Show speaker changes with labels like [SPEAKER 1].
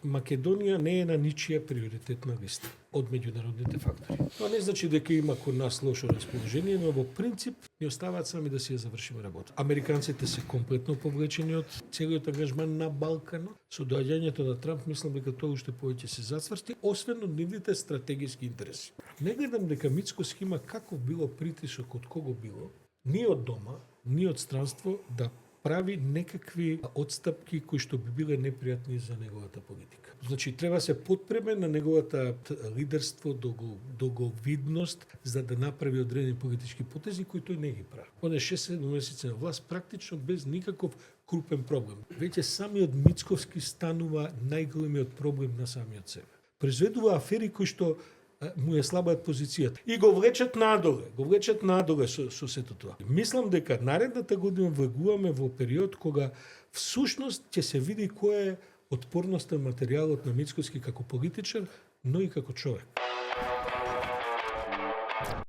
[SPEAKER 1] Македонија не е на ничија приоритетна листа од меѓународните фактори. Тоа не значи дека има кон нас лошо расположение, но во принцип ни оставаат сами да си ја завршиме работа. Американците се комплетно повлечени од целиот ангажман на Балканот. Со доаѓањето на Трамп мислам дека тоа уште повеќе се зацврсти, освен од нивните стратегиски интереси. Не гледам дека Мицкоски има каков било притисок од кого било, ни од дома, ни од странство да прави некакви отстапки кои што би биле непријатни за неговата политика. Значи, треба се подпреме на неговата лидерство, договидност, за да направи одредени политички потези кои тој не ги прави. Он е 6-7 месеци на власт практично без никаков крупен проблем. Веќе самиот Мицковски станува најголемиот проблем на самиот себе. Произведува афери кои што му ја слабаат позицијата. И го влечат надоле со сето тоа. Мислам дека наредната година влегуваме во период кога всушност ќе се види кој е отпорноста материјалот на Мицкоски како политичар, но и како човек.